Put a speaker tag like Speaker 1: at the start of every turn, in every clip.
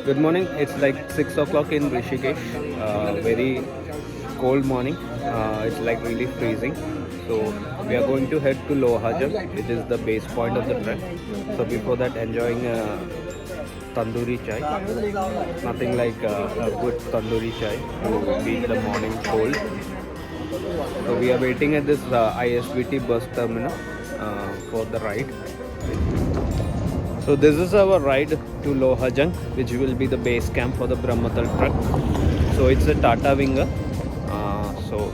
Speaker 1: Good morning. It's like 6 o'clock in Rishikesh. Very cold morning. It's like really freezing. So we are going to head to Lohajang, which is the base point of the trek. So before that, enjoying tandoori chai. Nothing like a good tandoori chai to beat the morning cold. So we are waiting at this ISBT bus terminal for the ride. So this is our ride to Lohajang, which will be the base camp for the Brahmatal trek. So it's a Tata Winger. So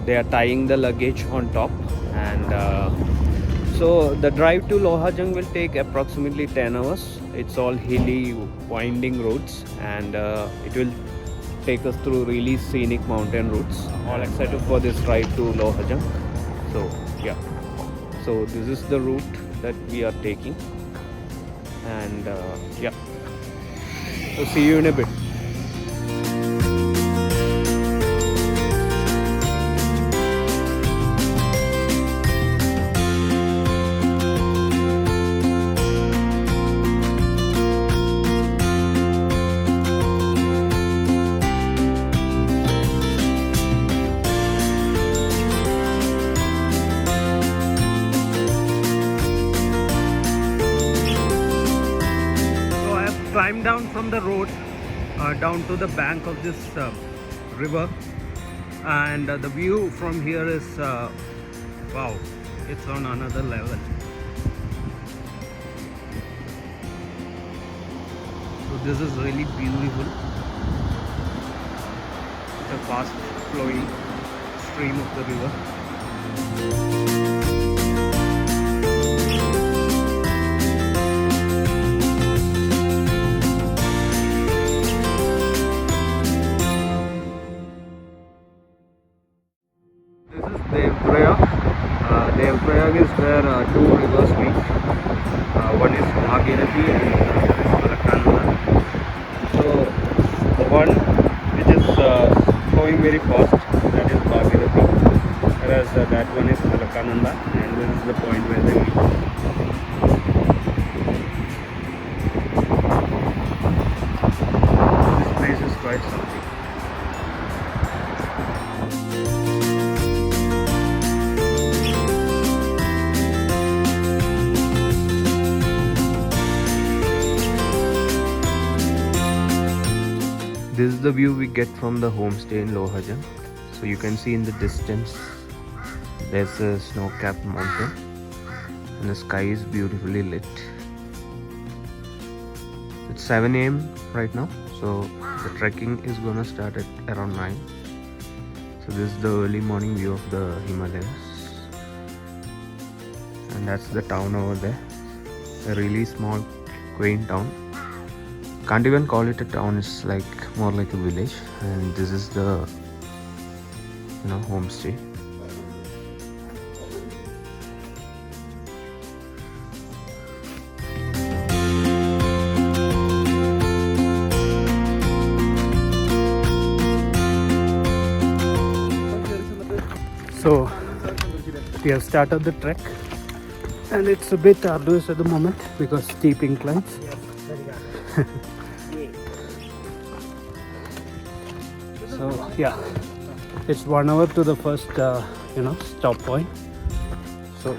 Speaker 1: they are tying the luggage on top, and so the drive to Lohajang will take approximately 10 hours. It's all hilly, winding roads, and it will take us through really scenic mountain routes. All excited for this ride to Lohajang. So yeah, so this is the route that we are taking, and yeah, so see you in a bit. Climbed down from the road down to the bank of this river, and the view from here is wow, it's on another level. So this is really beautiful. The fast flowing stream of the river. Devprayag. Devprayag is where two rivers meet. One is Bhagirathi and Alaknanda. So the one which is flowing very fast, that is Bhagirathi, whereas that one is Alaknanda, and this is the point where they meet. This place is quite something. This is the view we get from the homestay in Lohajang. So you can see in the distance there's a snow-capped mountain, and the sky is beautifully lit. It's 7 a.m. right now, so the trekking is gonna start at around 9. So this is the early morning view of the Himalayas, and that's the town over there. A really small, quaint town. Can't even call it a town, it's like more like a village, and this is the homestay. So we have started the trek, and it's a bit arduous at the moment because steep inclines. So yeah, it's 1 hour to the first stop point. So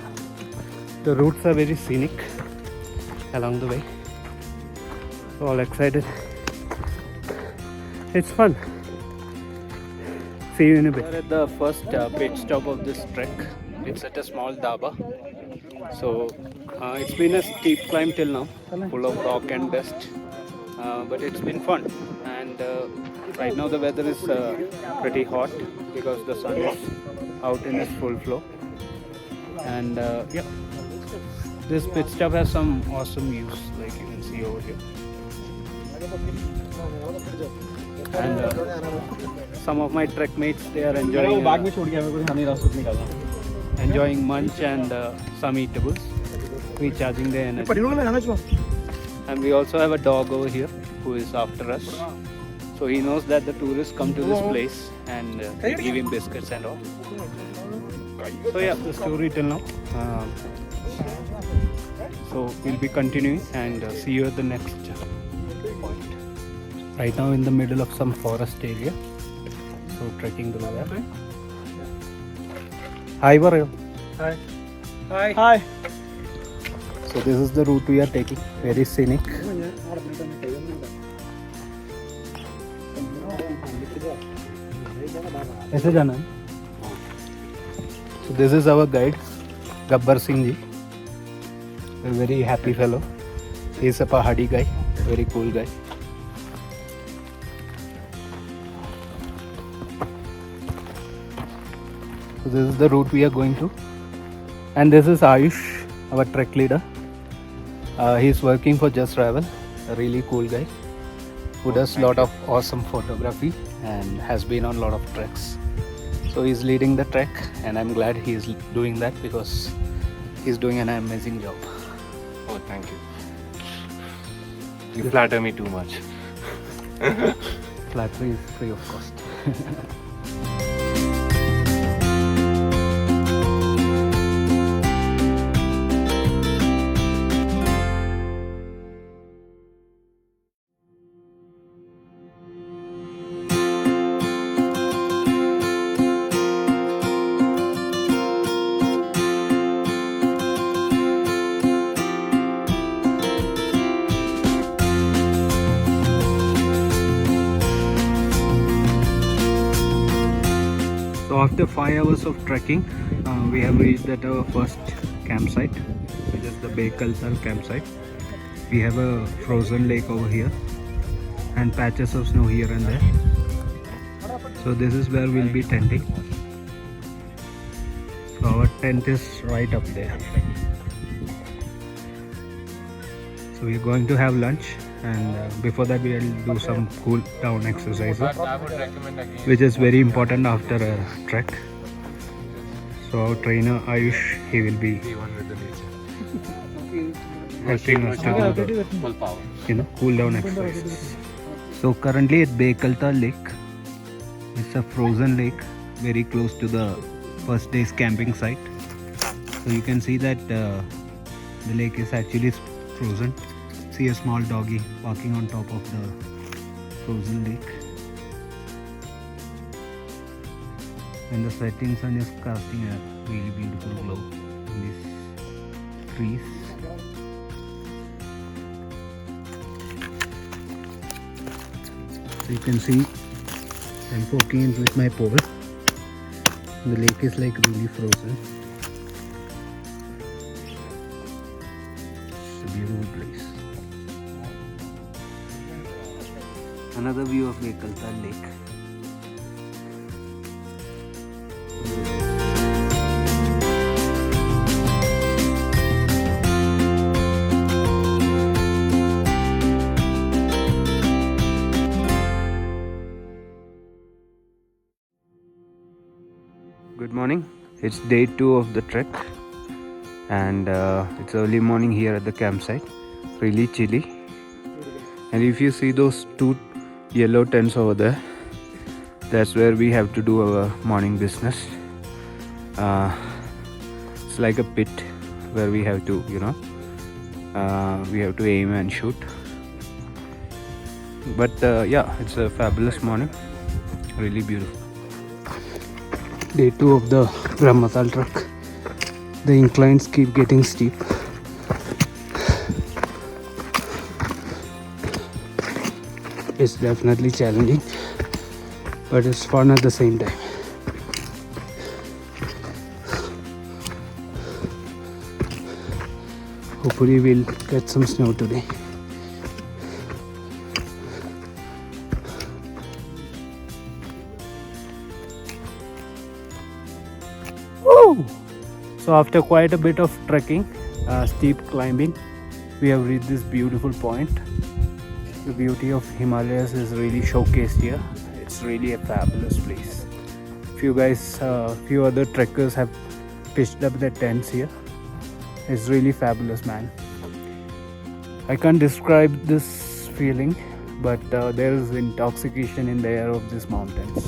Speaker 1: the routes are very scenic along the way. So all excited. It's fun. See you in a bit. We're at the first pit stop of this trek. It's at a small dhaba. So it's been a steep climb till now, full of rock and dust, but it's been fun. And right now the weather is pretty hot because the sun is out in its full flow. And yeah, this pit stop has some awesome views, like you can see over here. And some of my trek mates, they are enjoying munch and some eatables, recharging their energy. And we also have a dog over here who is after us. So he knows that the tourists come to this place, and they give him biscuits and all. So yeah, the story till now. So we'll be continuing, and see you at the next point.
Speaker 2: Right now in the middle of some forest area. So trekking through that. Hi, Varyo.
Speaker 1: Hi.
Speaker 2: Hi. Hi. So this is the route we are taking. Very scenic. ऐसे जाना है. So this is our guide, Gabbar Singh ji. A very happy fellow. He is a Pahadi guy. Very cool guy. So this is the route we are going to. And this is Ayush, our trek leader. He is working for Just Travel. A really cool guy who does a lot of awesome photography and has been on a lot of treks. So he's leading the trek, and I'm glad he is doing that because he's doing an amazing job.
Speaker 3: Oh, thank you. You flatter me too much.
Speaker 2: Flattery is free of cost. So after 5 hours of trekking, we have reached at our first campsite, which is the Bekaltal campsite. We have a frozen lake over here and patches of snow here and there. So this is where we'll be tenting. So our tent is right up there. So we're going to have lunch, and before that we'll do some cool down exercises,
Speaker 3: I would recommend again.
Speaker 2: which is very important after a trek. So our trainer Ayush, he will be
Speaker 3: Be one with the nature.
Speaker 2: helping us to do the,
Speaker 3: Full power.
Speaker 2: cool down exercises. So currently at Bekalta Lake, it's a frozen lake very close to the first day's camping site. So you can see that the lake is actually frozen. See a small doggy walking on top of the frozen lake. And the setting sun is casting a really beautiful glow in these trees. So you can see I'm poking it with my pole. The lake is like really frozen. It's a beautiful place. Another view of Bekalta Lake. Good morning. It's day 2 of the trek, and it's early morning here at the campsite. Really chilly. And if you see those 2 yellow tents over there, that's where we have to do our morning business. It's like a pit where we have to, we have to aim and shoot. But yeah, it's a fabulous morning. Really beautiful. Day 2 of the Brahmatal trek. The inclines keep getting steep. It's definitely challenging, but it's fun at the same time. Hopefully we'll get some snow today. Woo! So after quite a bit of trekking, steep climbing, we have reached this beautiful point. The beauty of Himalayas is really showcased here. It's really a fabulous place. Few other trekkers have pitched up their tents here. It's really fabulous, man. I can't describe this feeling, but there is intoxication in the air of these mountains.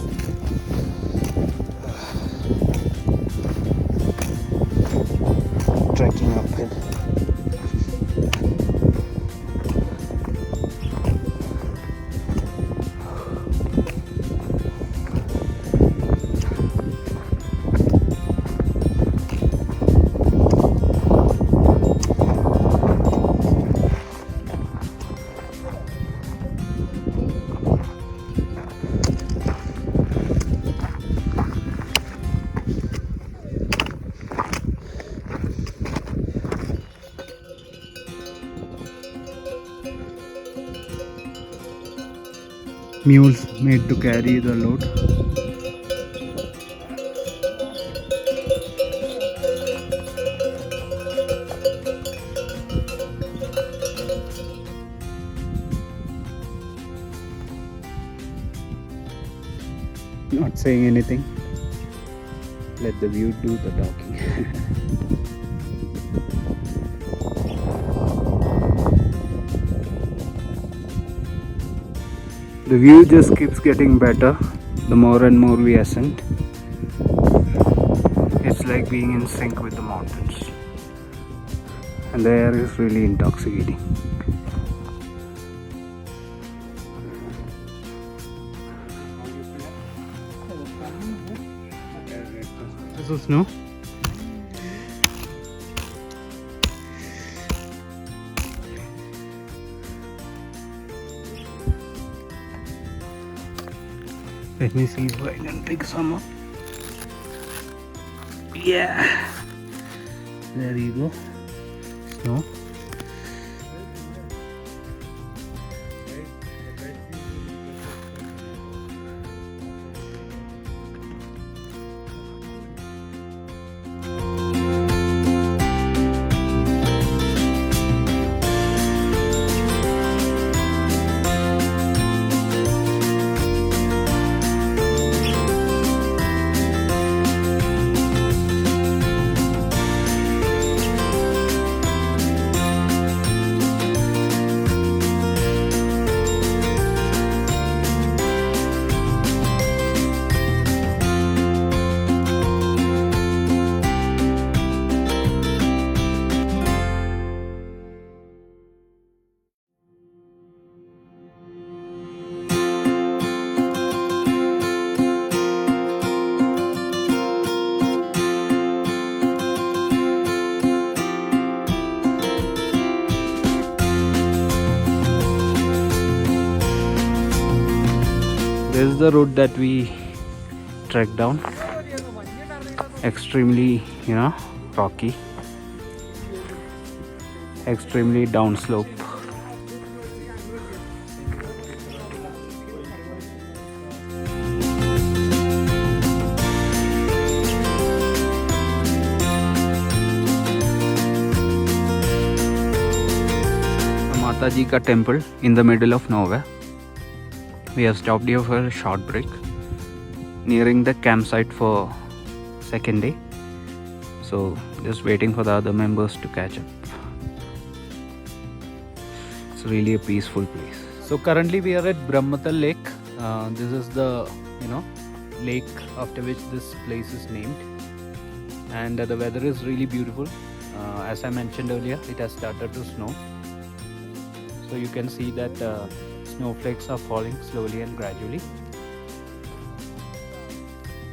Speaker 2: Trekking uphill. mules made to carry the load. Not saying anything. Let the view do the talking. The view just keeps getting better the more and more we ascend. It's like being in sync with the mountains, and the air is really intoxicating. This is snow. Let me see if I can pick some up. Yeah, there you go. Snow. This is the route that we trekked down. Extremely, rocky. Extremely downslope. Mataji ka temple in the middle of nowhere. We have stopped here for a short break, nearing the campsite for second day. So just waiting for the other members to catch up. It's really a peaceful place. So currently we are at Brahmatal Lake. This is the lake after which this place is named, and the weather is really beautiful. As I mentioned earlier, it has started to snow. So you can see that snowflakes are falling slowly and gradually.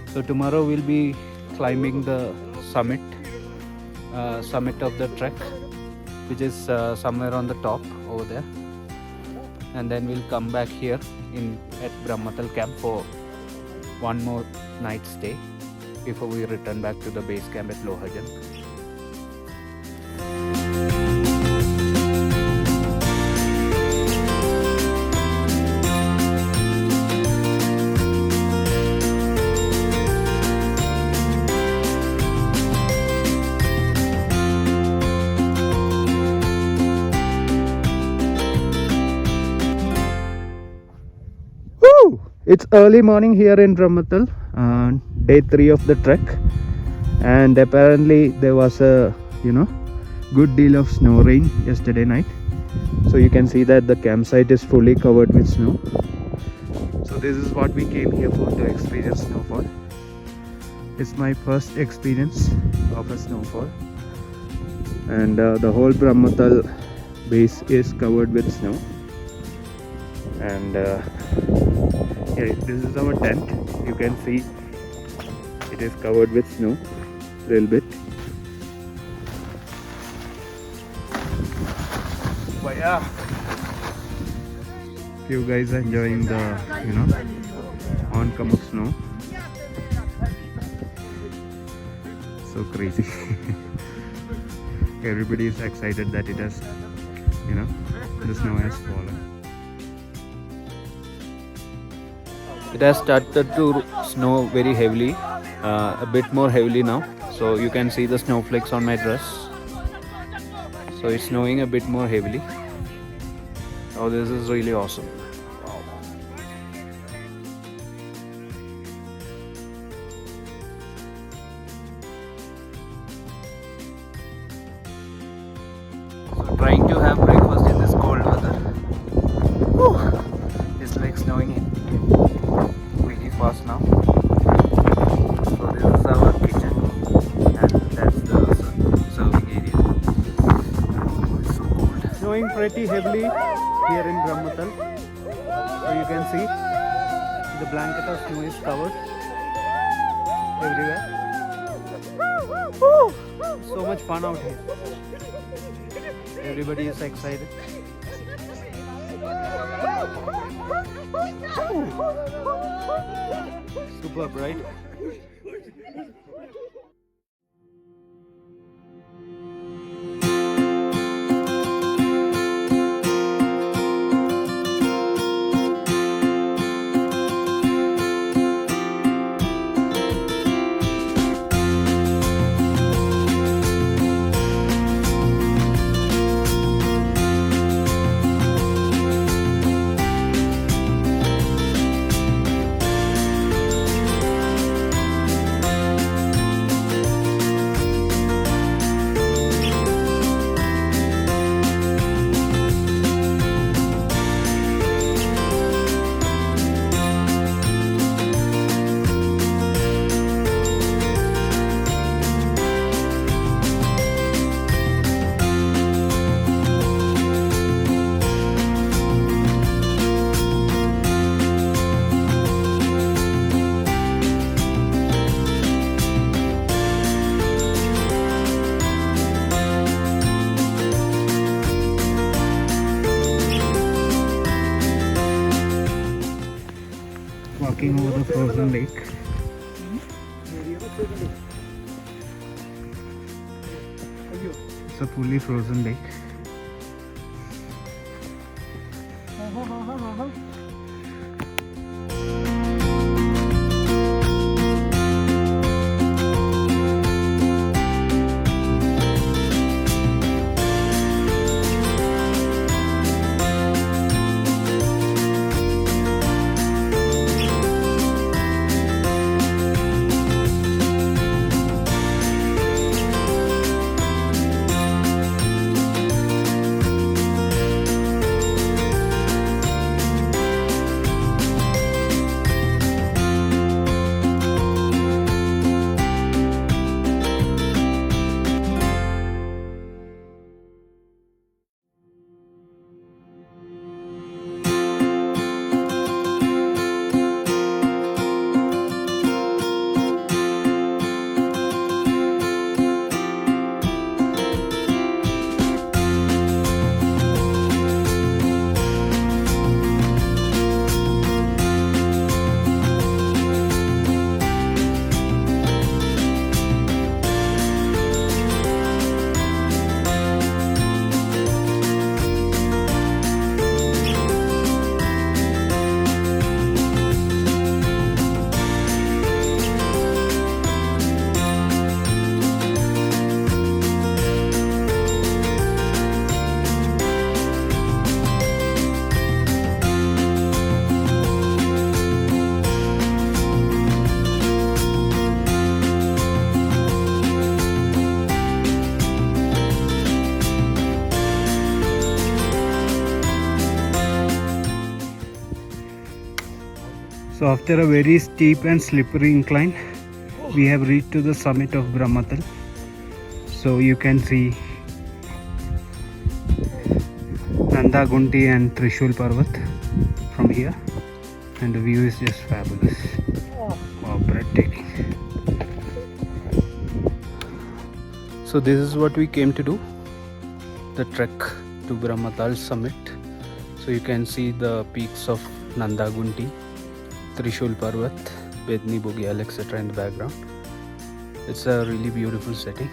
Speaker 2: So tomorrow we'll be climbing the summit of the trek, which is somewhere on the top over there, and then we'll come back here at Brahmatal camp for one more night stay before we return back to the base camp at Lohajang. It's early morning here in Brahmatal, day 3 of the trek, and apparently there was a good deal of snow rain yesterday night. So you can see that the campsite is fully covered with snow. So this is what we came here for, to experience snowfall. It's my first experience of a snowfall, and the whole Brahmatal base is covered with snow. And this is our tent. You can see it is covered with snow a little bit. But yeah, few guys are enjoying the oncome of snow. So crazy. Everybody is excited that it has the snow has fallen.
Speaker 1: It has started to snow very heavily, a bit more heavily now. So you can see the snowflakes on my dress. So it's snowing a bit more heavily. Oh, this is really awesome. So trying to have breakfast in this cold weather. Whew. It's like snowing in really fast now. So this is our kitchen and that's the serving area. It's so cold.
Speaker 2: Snowing pretty heavily here in Brahmatal. So you can see the blanket of snow is covered everywhere. Woo! So much fun out here. Everybody is excited. Superb, right? Walking over the frozen lake. It's a fully frozen lake. So after a very steep and slippery incline, we have reached to the summit of Brahmatal. So you can see Nanda Gunti and Trishul Parvat from here, and the view is just fabulous. Wow, breathtaking. So this is what we came to do, the trek to Brahmatal summit. So you can see the peaks of Nanda Gunti, Trishul Parvat, Bedni Bugyal, etc. in the background. It's a really beautiful setting.